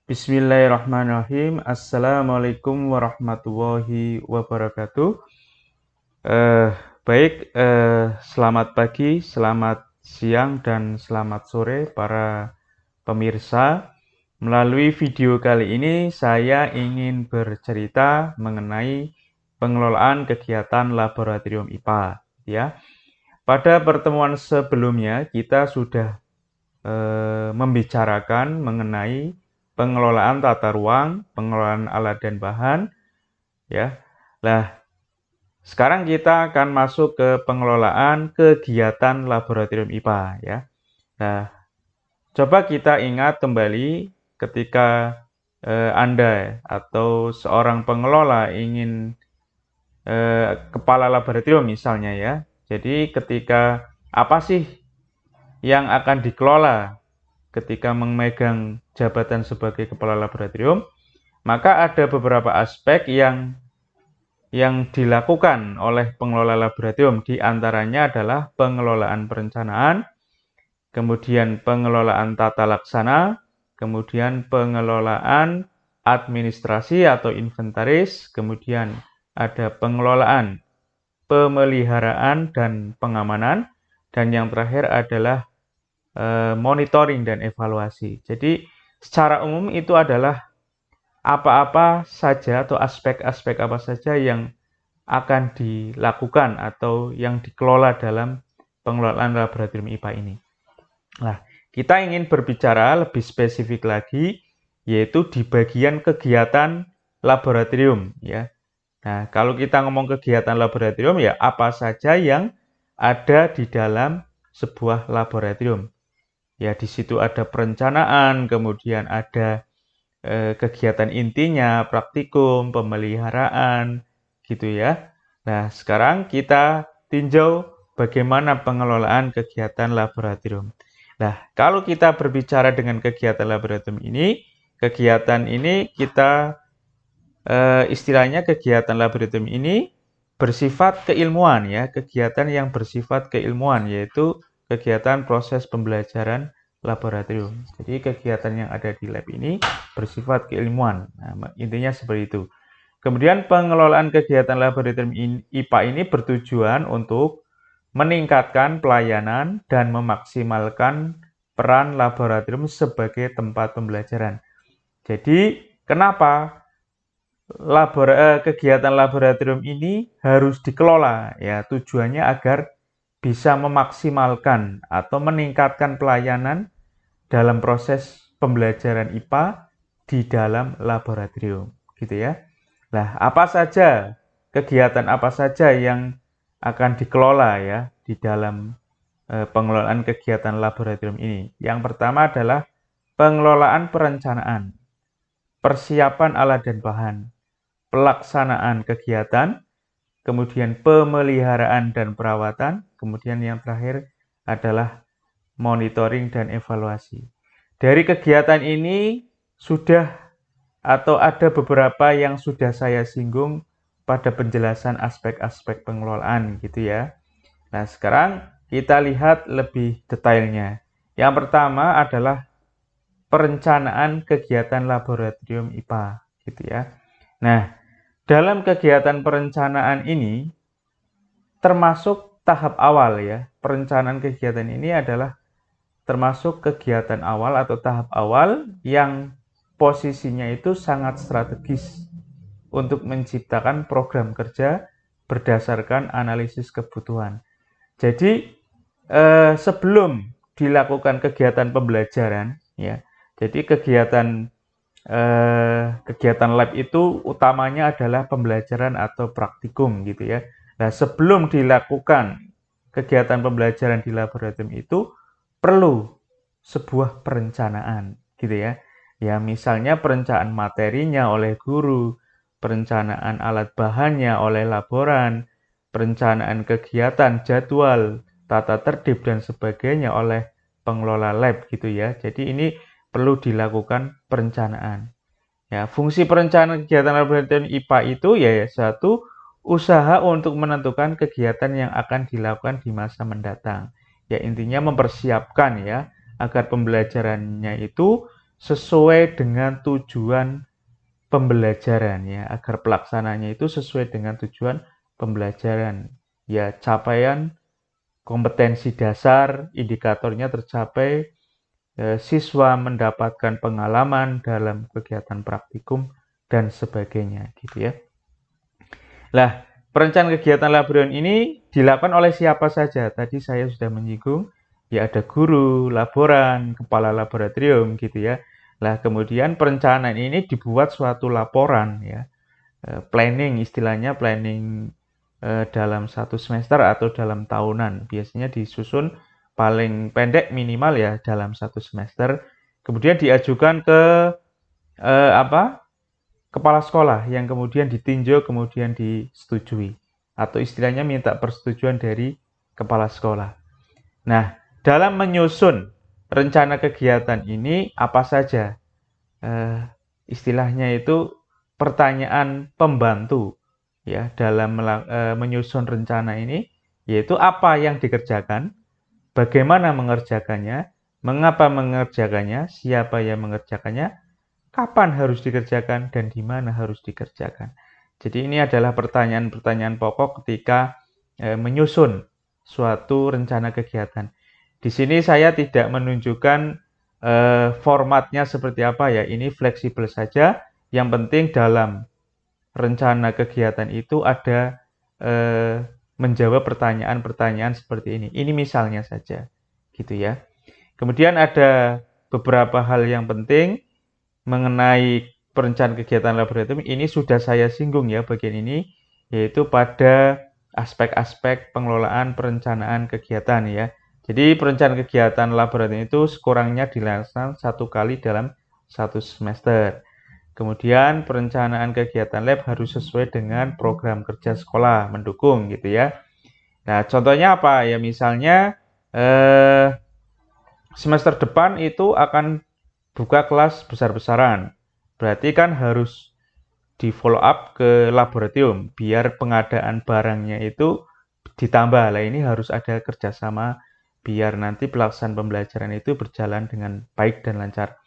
Bismillahirrahmanirrahim. Assalamualaikum warahmatullahi wabarakatuh. Eh, Selamat pagi, selamat siang, dan selamat sore para pemirsa. Melalui video kali ini, saya ingin bercerita mengenai pengelolaan kegiatan laboratorium IPA. Ya, pada pertemuan sebelumnya kita sudah membicarakan mengenai pengelolaan tata ruang, pengelolaan alat dan bahan, ya. Nah, sekarang kita akan masuk ke pengelolaan kegiatan laboratorium IPA, ya. Nah, coba kita ingat kembali ketika Anda atau seorang pengelola ingin kepala laboratorium misalnya, ya. Jadi ketika apa sih yang akan dikelola ketika memegang jabatan sebagai kepala laboratorium, maka ada beberapa aspek yang dilakukan oleh pengelola laboratorium. Di antaranya adalah pengelolaan perencanaan, kemudian pengelolaan tata laksana, kemudian pengelolaan administrasi atau inventaris, kemudian ada pengelolaan pemeliharaan dan pengamanan, dan yang terakhir adalah monitoring dan evaluasi. Jadi secara umum itu adalah apa-apa saja atau aspek-aspek apa saja yang akan dilakukan atau yang dikelola dalam pengelolaan laboratorium IPA ini. Nah, kita ingin berbicara lebih spesifik lagi, yaitu di bagian kegiatan laboratorium, ya. Nah, kalau kita ngomong kegiatan laboratorium, ya apa saja yang ada di dalam sebuah laboratorium. Ya, di situ ada perencanaan, kemudian ada kegiatan intinya, praktikum, pemeliharaan, gitu ya. Nah, sekarang kita tinjau bagaimana pengelolaan kegiatan laboratorium. Nah, kalau kita berbicara dengan kegiatan laboratorium ini, kegiatan ini kita istilahnya kegiatan laboratorium ini bersifat keilmuan, ya, kegiatan yang bersifat keilmuan, yaitu kegiatan proses pembelajaran laboratorium. Jadi kegiatan yang ada di lab ini bersifat keilmuan. Nah, intinya seperti itu. Kemudian pengelolaan kegiatan laboratorium IPA ini bertujuan untuk meningkatkan pelayanan dan memaksimalkan peran laboratorium sebagai tempat pembelajaran. Jadi, kenapa kegiatan laboratorium ini harus dikelola? Ya, tujuannya agar bisa memaksimalkan atau meningkatkan pelayanan dalam proses pembelajaran IPA di dalam laboratorium, gitu ya. Nah, kegiatan apa saja yang akan dikelola ya di dalam pengelolaan kegiatan laboratorium ini? Yang pertama adalah pengelolaan perencanaan, persiapan alat dan bahan, pelaksanaan kegiatan, kemudian pemeliharaan dan perawatan, kemudian yang terakhir adalah monitoring dan evaluasi. Dari kegiatan ini sudah atau ada beberapa yang sudah saya singgung pada penjelasan aspek-aspek pengelolaan gitu ya. Nah, sekarang kita lihat lebih detailnya. Yang pertama adalah perencanaan kegiatan laboratorium IPA gitu ya. Nah, dalam kegiatan perencanaan ini termasuk tahap awal ya. Perencanaan kegiatan ini adalah termasuk kegiatan awal atau tahap awal yang posisinya itu sangat strategis untuk menciptakan program kerja berdasarkan analisis kebutuhan. Jadi sebelum dilakukan kegiatan pembelajaran, ya, jadi kegiatan lab itu utamanya adalah pembelajaran atau praktikum gitu ya. Nah, sebelum dilakukan kegiatan pembelajaran di laboratorium itu perlu sebuah perencanaan gitu ya. Ya, misalnya perencanaan materinya oleh guru, perencanaan alat bahannya oleh laboran, perencanaan kegiatan, jadwal, tata tertib dan sebagainya oleh pengelola lab gitu ya. Jadi ini perlu dilakukan perencanaan. Ya, fungsi perencanaan kegiatan laboratorium IPA itu ya satu, usaha untuk menentukan kegiatan yang akan dilakukan di masa mendatang. Ya, intinya mempersiapkan ya agar pembelajarannya itu sesuai dengan tujuan pembelajaran ya, agar pelaksananya itu sesuai dengan tujuan pembelajaran. Ya, capaian kompetensi dasar, indikatornya tercapai, siswa mendapatkan pengalaman dalam kegiatan praktikum dan sebagainya gitu ya. Lah, perencanaan kegiatan laboratorium ini dilakukan oleh siapa saja? Tadi saya sudah menyinggung, ya ada guru, laboran, kepala laboratorium gitu ya. Lah, kemudian perencanaan ini dibuat suatu laporan ya. Planning istilahnya planning dalam satu semester atau dalam tahunan. Biasanya disusun paling pendek minimal ya dalam satu semester. Kemudian diajukan ke kepala sekolah yang kemudian ditinjau kemudian disetujui atau istilahnya minta persetujuan dari kepala sekolah. Nah, dalam menyusun rencana kegiatan ini apa saja? Istilahnya itu pertanyaan pembantu ya dalam menyusun rencana ini, yaitu apa yang dikerjakan, bagaimana mengerjakannya, mengapa mengerjakannya, siapa yang mengerjakannya, kapan harus dikerjakan, dan di mana harus dikerjakan. Jadi ini adalah pertanyaan-pertanyaan pokok ketika menyusun suatu rencana kegiatan. Di sini saya tidak menunjukkan formatnya seperti apa ya, ini fleksibel saja. Yang penting dalam rencana kegiatan itu ada menjawab pertanyaan-pertanyaan seperti ini. Ini misalnya saja, gitu ya. Kemudian ada beberapa hal yang penting mengenai perencanaan kegiatan laboratorium. Ini sudah saya singgung ya bagian ini, yaitu pada aspek-aspek pengelolaan perencanaan kegiatan ya. Jadi perencanaan kegiatan laboratorium itu sekurangnya dilaksanakan 1 kali dalam 1 semester. Kemudian perencanaan kegiatan lab harus sesuai dengan program kerja sekolah, mendukung gitu ya. Nah, contohnya apa? Ya misalnya semester depan itu akan buka kelas besar-besaran. Berarti kan harus di follow up ke laboratorium biar pengadaan barangnya itu ditambah. Lah ini harus ada kerjasama biar nanti pelaksanaan pembelajaran itu berjalan dengan baik dan lancar.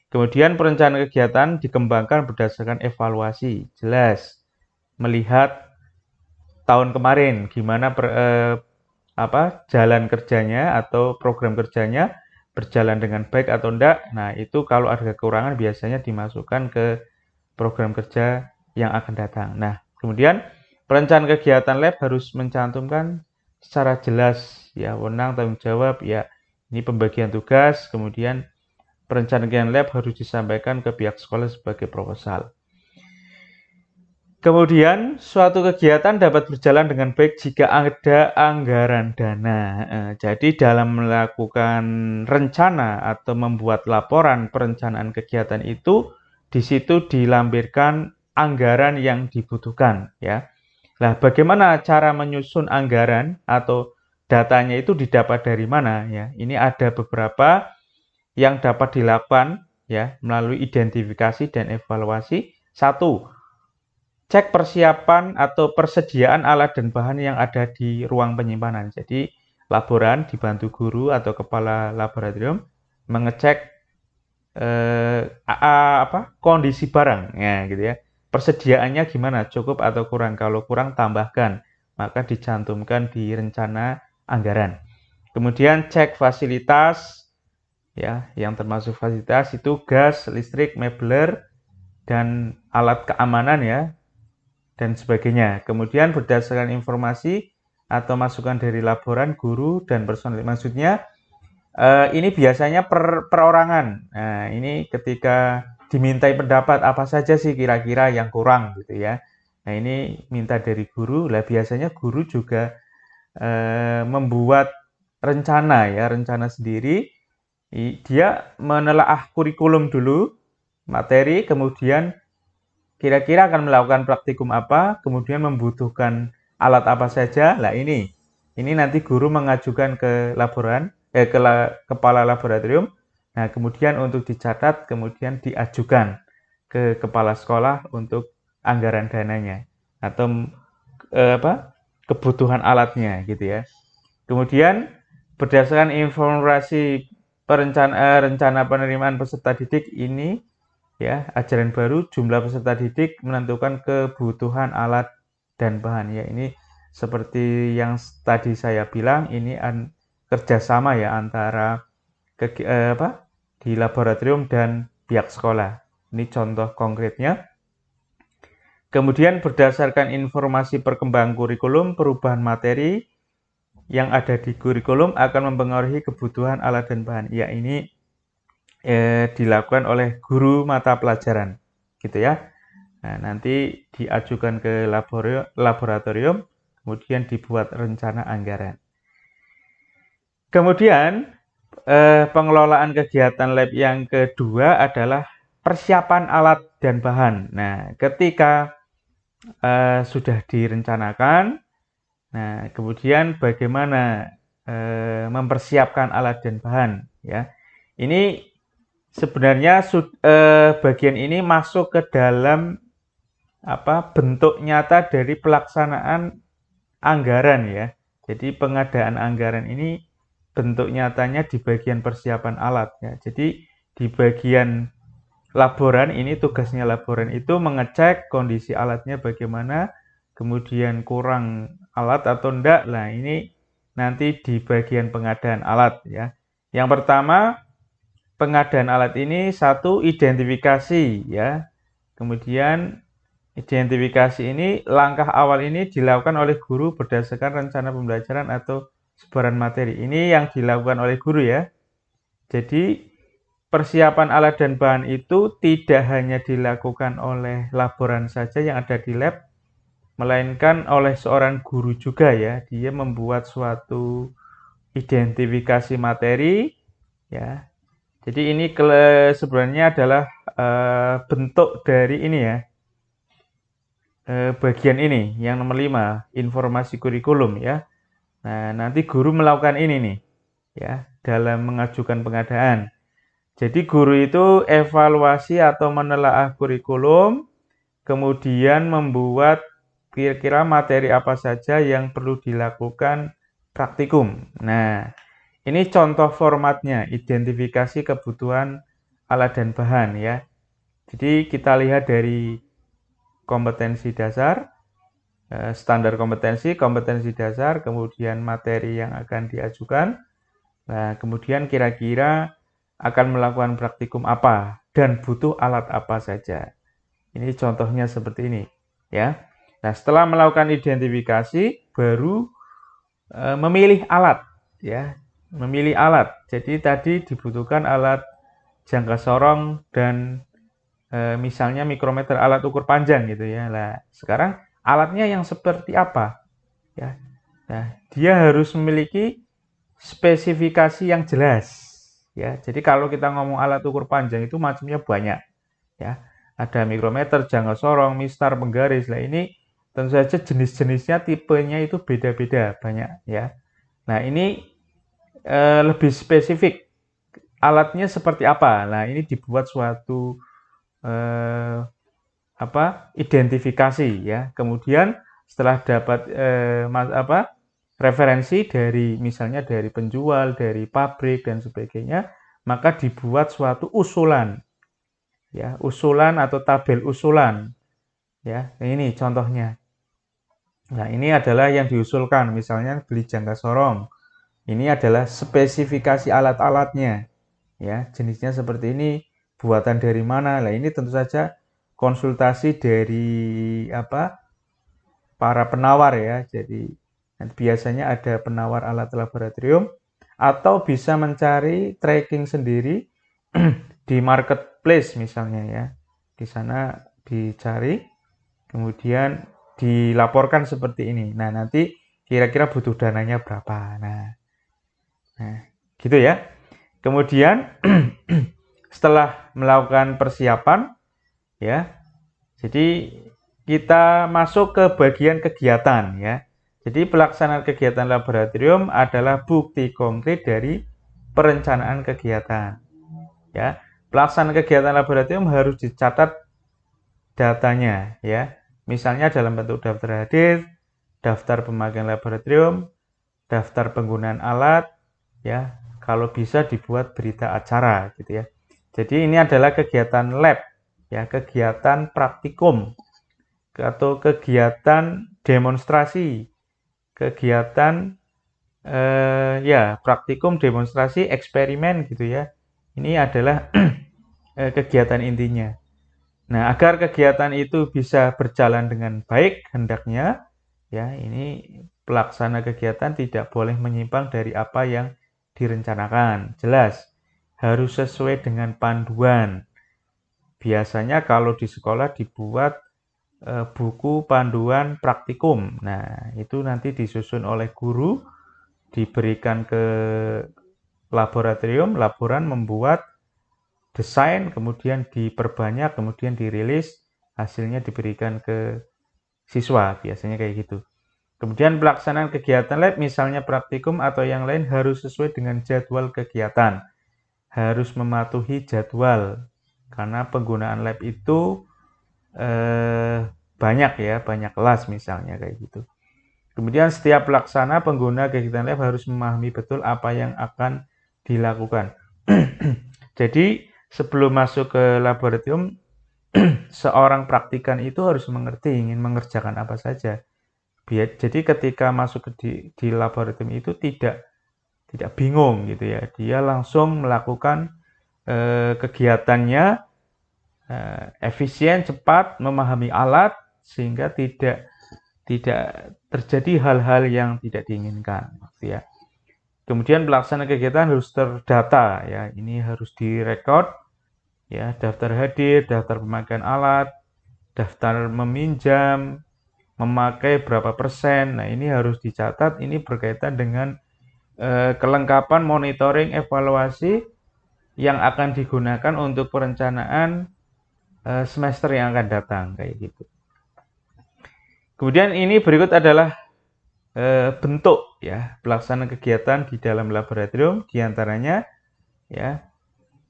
Kemudian perencanaan kegiatan dikembangkan berdasarkan evaluasi. Jelas melihat tahun kemarin gimana jalan kerjanya atau program kerjanya berjalan dengan baik atau enggak. Nah, itu kalau ada kekurangan biasanya dimasukkan ke program kerja yang akan datang. Nah, kemudian perencanaan kegiatan lab harus mencantumkan secara jelas ya wewenang tanggung jawab ya. Ini pembagian tugas, kemudian perencanaan kegiatan lab harus disampaikan ke pihak sekolah sebagai proposal. Kemudian, suatu kegiatan dapat berjalan dengan baik jika ada anggaran dana. Jadi, dalam melakukan rencana atau membuat laporan perencanaan kegiatan itu, di situ dilampirkan anggaran yang dibutuhkan. Ya. Nah, bagaimana cara menyusun anggaran atau datanya itu didapat dari mana? Ya, ini ada beberapa yang dapat dilakukan ya melalui identifikasi dan evaluasi. 1. Cek persiapan atau persediaan alat dan bahan yang ada di ruang penyimpanan. Jadi, laboran dibantu guru atau kepala laboratorium mengecek kondisi barang, ya, gitu ya. Persediaannya gimana, cukup atau kurang? Kalau kurang, tambahkan. Maka dicantumkan di rencana anggaran. Kemudian cek fasilitas, ya, yang termasuk fasilitas itu gas, listrik, mebler, dan alat keamanan ya, dan sebagainya. Kemudian berdasarkan informasi atau masukan dari laboran, guru, dan personel. Maksudnya ini biasanya perorangan. Nah, ini ketika dimintai pendapat apa saja sih kira-kira yang kurang gitu ya. Nah, ini minta dari guru. Lah biasanya guru juga membuat rencana ya, rencana sendiri. Dia menelaah kurikulum dulu, materi, kemudian kira-kira akan melakukan praktikum apa, kemudian membutuhkan alat apa saja. Lah ini nanti guru mengajukan ke kepala laboratorium. Nah, kemudian untuk dicatat, kemudian diajukan ke kepala sekolah untuk anggaran dananya atau kebutuhan alatnya gitu ya. Kemudian berdasarkan informasi rencana penerimaan peserta didik ini ya, ajaran baru, jumlah peserta didik menentukan kebutuhan alat dan bahan ya. Ini seperti yang tadi saya bilang, ini kerjasama ya antara di laboratorium dan pihak sekolah. Ini contoh konkretnya. Kemudian berdasarkan informasi perkembangan kurikulum, perubahan materi yang ada di kurikulum akan mempengaruhi kebutuhan alat dan bahan. Ya, ini dilakukan oleh guru mata pelajaran, gitu ya. Nah, nanti diajukan ke laboratorium, kemudian dibuat rencana anggaran. Kemudian pengelolaan kegiatan lab yang kedua adalah persiapan alat dan bahan. Nah, ketika sudah direncanakan, nah kemudian bagaimana mempersiapkan alat dan bahan ya. Ini sebenarnya bagian ini masuk ke dalam bentuk nyata dari pelaksanaan anggaran ya. Jadi pengadaan anggaran ini bentuk nyatanya di bagian persiapan alat ya. Jadi di bagian laboran ini, tugasnya laboran itu mengecek kondisi alatnya bagaimana, kemudian kurang alat atau enggak. Nah, ini nanti di bagian pengadaan alat ya. Yang pertama, pengadaan alat ini satu, identifikasi ya. Kemudian identifikasi ini, langkah awal ini dilakukan oleh guru berdasarkan rencana pembelajaran atau sebaran materi. Ini yang dilakukan oleh guru ya. Jadi persiapan alat dan bahan itu tidak hanya dilakukan oleh laboran saja yang ada di lab, melainkan oleh seorang guru juga ya. Dia membuat suatu identifikasi materi ya. Jadi ini sebenarnya adalah bentuk dari ini ya. Bagian ini yang nomor 5, informasi kurikulum ya. Nah, nanti guru melakukan ini nih ya dalam mengajukan pengadaan. Jadi guru itu evaluasi atau menelaah kurikulum, kemudian membuat kira-kira materi apa saja yang perlu dilakukan praktikum. Nah, ini contoh formatnya, identifikasi kebutuhan alat dan bahan ya. Jadi kita lihat dari kompetensi dasar, standar kompetensi dasar, kemudian materi yang akan diajukan. Nah, kemudian kira-kira akan melakukan praktikum apa dan butuh alat apa saja. Ini contohnya seperti ini ya. Nah, setelah melakukan identifikasi baru memilih alat ya. Memilih alat. Jadi tadi dibutuhkan alat jangka sorong dan misalnya mikrometer, alat ukur panjang gitu ya. Nah, sekarang alatnya yang seperti apa ya. Nah, dia harus memiliki spesifikasi yang jelas. Ya, jadi kalau kita ngomong alat ukur panjang itu macamnya banyak ya. Ada mikrometer, jangka sorong, mistar, penggaris. Nah, ini tentu saja jenis-jenisnya, tipenya itu beda-beda banyak ya. Nah, ini lebih spesifik. Alatnya seperti apa? Nah, ini dibuat suatu identifikasi ya. Kemudian setelah dapat referensi dari misalnya dari penjual, dari pabrik dan sebagainya, maka dibuat suatu usulan. Ya, usulan atau tabel usulan. Ya, ini contohnya. Nah, ini adalah yang diusulkan, misalnya beli jangka sorong. Ini adalah spesifikasi alat-alatnya. Ya, jenisnya seperti ini, buatan dari mana? Nah, ini tentu saja konsultasi dari para penawar ya. Jadi biasanya ada penawar alat laboratorium atau bisa mencari tracking sendiri di marketplace misalnya ya. Di sana dicari, kemudian dilaporkan seperti ini. Nah, nanti kira-kira butuh dananya berapa. Nah gitu ya. Kemudian setelah melakukan persiapan ya, jadi kita masuk ke bagian kegiatan ya. Jadi pelaksanaan kegiatan laboratorium adalah bukti konkret dari perencanaan kegiatan. Ya, pelaksanaan kegiatan laboratorium harus dicatat datanya ya. Misalnya dalam bentuk daftar hadir, daftar pemakaian laboratorium, daftar penggunaan alat ya. kalau bisa dibuat berita acara gitu ya. Jadi ini adalah kegiatan lab ya, kegiatan praktikum atau kegiatan demonstrasi, kegiatan ya praktikum, demonstrasi, eksperimen gitu ya. Ini adalah kegiatan intinya. Nah, agar kegiatan itu bisa berjalan dengan baik hendaknya ya, ini pelaksana kegiatan tidak boleh menyimpang dari apa yang direncanakan. Jelas, harus sesuai dengan panduan. Biasanya kalau di sekolah dibuat buku panduan praktikum. Nah, itu nanti disusun oleh guru, diberikan ke laboratorium, laboran membuat desain, kemudian diperbanyak, kemudian dirilis, hasilnya diberikan ke siswa, biasanya kayak gitu. Kemudian pelaksanaan kegiatan lab, misalnya praktikum atau yang lain harus sesuai dengan jadwal kegiatan. Harus mematuhi jadwal, karena penggunaan lab itu banyak ya, banyak kelas misalnya kayak gitu. Kemudian setiap pelaksana pengguna kegiatan lab harus memahami betul apa yang akan dilakukan. Jadi sebelum masuk ke laboratorium, seorang praktikan itu harus mengerti ingin mengerjakan apa saja. Jadi ketika masuk di laboratorium itu tidak bingung gitu ya. Dia langsung melakukan kegiatannya efisien, cepat, memahami alat sehingga tidak terjadi hal-hal yang tidak diinginkan gitu ya. Kemudian pelaksana kegiatan harus terdata ya. Ini harus direkod ya, daftar hadir, daftar pemakaian alat, daftar meminjam, memakai berapa persen. Nah, ini harus dicatat. Ini berkaitan dengan kelengkapan monitoring evaluasi yang akan digunakan untuk perencanaan semester yang akan datang kayak gitu. Kemudian ini berikut adalah bentuk ya pelaksanaan kegiatan di dalam laboratorium, diantaranya ya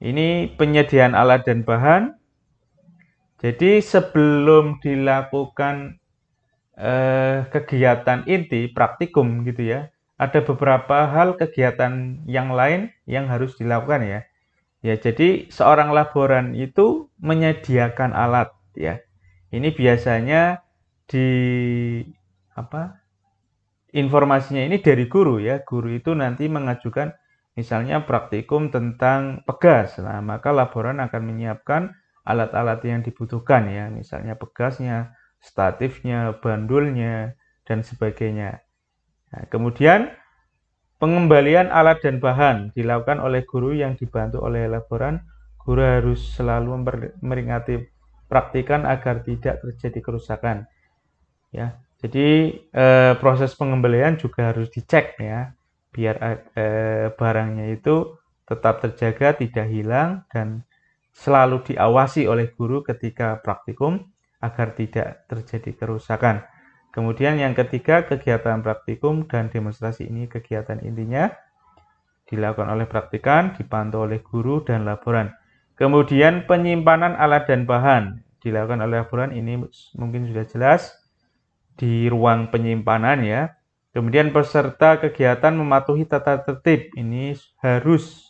ini penyediaan alat dan bahan. Jadi sebelum dilakukan kegiatan inti praktikum gitu ya, ada beberapa hal kegiatan yang lain yang harus dilakukan ya. Ya, jadi seorang laboran itu menyediakan alat ya. Ini biasanya informasinya ini dari guru ya. Guru itu nanti mengajukan misalnya praktikum tentang pegas. Nah, maka laboran akan menyiapkan alat-alat yang dibutuhkan ya, misalnya pegasnya, statifnya, bandulnya, dan sebagainya. Nah, kemudian pengembalian alat dan bahan dilakukan oleh guru yang dibantu oleh laboran. Guru harus selalu memperingati praktikan agar tidak terjadi kerusakan. Ya, jadi proses pengembalian juga harus dicek ya, biar barangnya itu tetap terjaga, tidak hilang, dan selalu diawasi oleh guru ketika praktikum agar tidak terjadi kerusakan. Kemudian yang ketiga, kegiatan praktikum dan demonstrasi ini kegiatan intinya dilakukan oleh praktikan, dipantau oleh guru dan laboran. Kemudian penyimpanan alat dan bahan dilakukan oleh laboran, ini mungkin sudah jelas di ruang penyimpanan ya. Kemudian peserta kegiatan mematuhi tata tertib, ini harus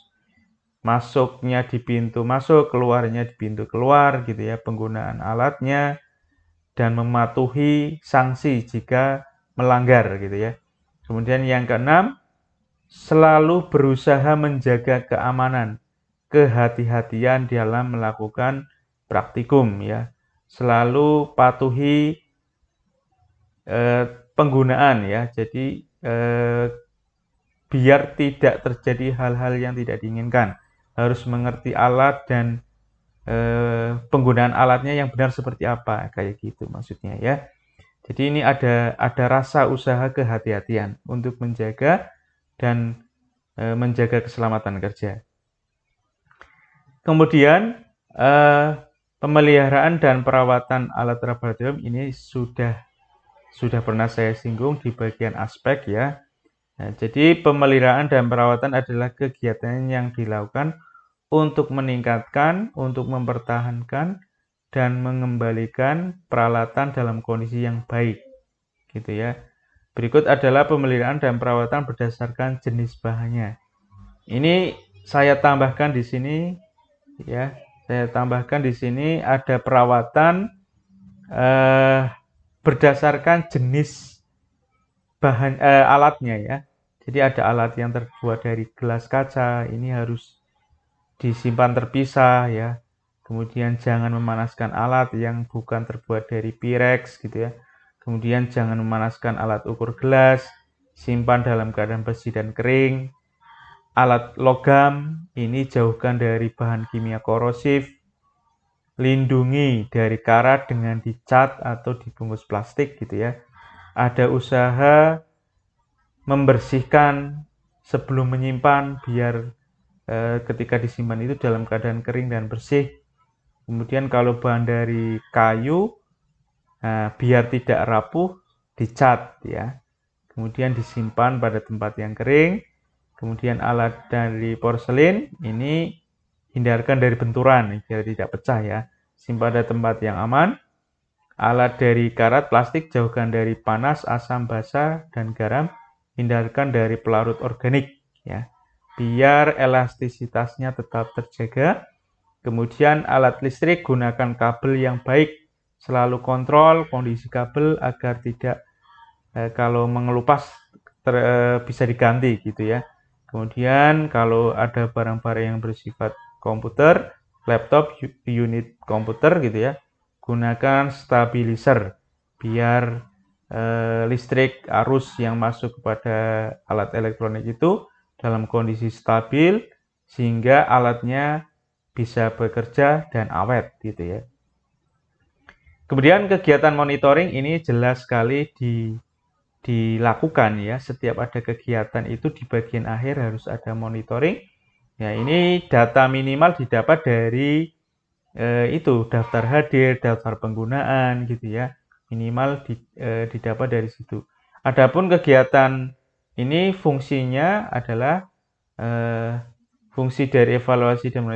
masuknya di pintu masuk, keluarnya di pintu keluar gitu ya, penggunaan alatnya, dan mematuhi sanksi jika melanggar gitu ya. Kemudian yang keenam, selalu berusaha menjaga keamanan, kehati-hatian dalam melakukan praktikum ya. Selalu patuhi penggunaan ya. Jadi biar tidak terjadi hal-hal yang tidak diinginkan. Harus mengerti alat dan penggunaan alatnya yang benar seperti apa, kayak gitu maksudnya ya. Jadi ini ada rasa usaha kehati-hatian untuk menjaga dan menjaga keselamatan kerja. Kemudian pemeliharaan dan perawatan alat laboratorium ini sudah pernah saya singgung di bagian aspek ya. Nah, jadi pemeliharaan dan perawatan adalah kegiatan yang dilakukan untuk meningkatkan, untuk mempertahankan, dan mengembalikan peralatan dalam kondisi yang baik. Gitu ya. Berikut adalah pemeliharaan dan perawatan berdasarkan jenis bahannya. Ini saya tambahkan di sini ya. Saya tambahkan di sini ada perawatan berdasarkan jenis bahan alatnya ya. Jadi ada alat yang terbuat dari gelas kaca, ini harus disimpan terpisah ya. Kemudian jangan memanaskan alat yang bukan terbuat dari Pyrex gitu ya. Kemudian jangan memanaskan alat ukur gelas, simpan dalam keadaan bersih dan kering. Alat logam ini jauhkan dari bahan kimia korosif. Lindungi dari karat dengan dicat atau dibungkus plastik gitu ya. Ada usaha membersihkan sebelum menyimpan biar ketika disimpan itu dalam keadaan kering dan bersih. Kemudian kalau bahan dari kayu, biar tidak rapuh, dicat ya. Kemudian disimpan pada tempat yang kering. Kemudian alat dari porselin ini hindarkan dari benturan biar tidak pecah ya. Simpan pada tempat yang aman. Alat dari karat plastik jauhkan dari panas, asam, basa, dan garam. Hindarkan dari pelarut organik ya. Biar elastisitasnya tetap terjaga. Kemudian alat listrik gunakan kabel yang baik. Selalu kontrol kondisi kabel agar tidak kalau mengelupas bisa diganti gitu ya. Kemudian kalau ada barang-barang yang bersifat komputer, laptop, unit komputer gitu ya, gunakan stabilizer biar listrik arus yang masuk kepada alat elektronik itu dalam kondisi stabil sehingga alatnya bisa bekerja dan awet gitu ya. Kemudian kegiatan monitoring ini jelas sekali dilakukan ya. Setiap ada kegiatan itu di bagian akhir harus ada monitoring. Ya, ini data minimal didapat dari itu daftar hadir, daftar penggunaan gitu ya. Minimal didapat dari situ. Adapun kegiatan ini fungsinya adalah fungsi dari evaluasi dan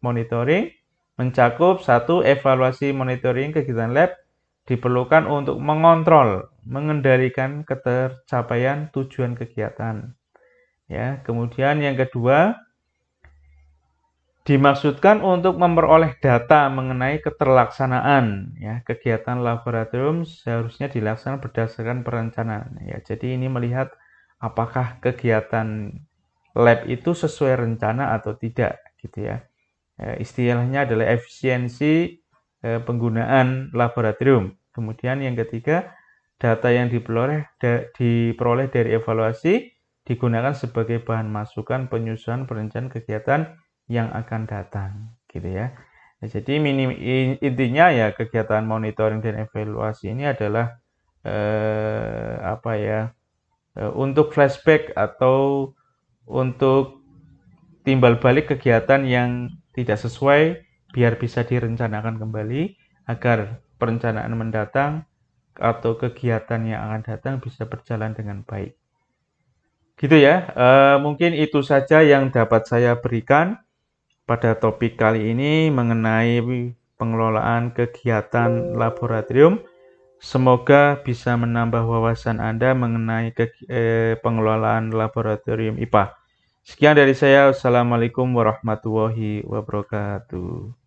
monitoring mencakup satu, evaluasi monitoring kegiatan lab diperlukan untuk mengontrol, mengendalikan ketercapaian tujuan kegiatan. Ya, kemudian yang kedua, dimaksudkan untuk memperoleh data mengenai keterlaksanaan ya, kegiatan laboratorium seharusnya dilaksanakan berdasarkan perencanaan ya. Jadi ini melihat apakah kegiatan lab itu sesuai rencana atau tidak gitu ya. Istilahnya adalah efisiensi penggunaan laboratorium. Kemudian yang ketiga, data yang diperoleh dari evaluasi digunakan sebagai bahan masukan penyusunan perencanaan kegiatan yang akan datang gitu ya. Nah, jadi intinya ya kegiatan monitoring dan evaluasi ini adalah untuk flashback atau untuk timbal balik kegiatan yang tidak sesuai biar bisa direncanakan kembali agar perencanaan mendatang atau kegiatan yang akan datang bisa berjalan dengan baik. Gitu ya, mungkin itu saja yang dapat saya berikan pada topik kali ini mengenai pengelolaan kegiatan laboratorium. Semoga bisa menambah wawasan Anda mengenai pengelolaan laboratorium IPA. Sekian dari saya. Wassalamualaikum warahmatullahi wabarakatuh.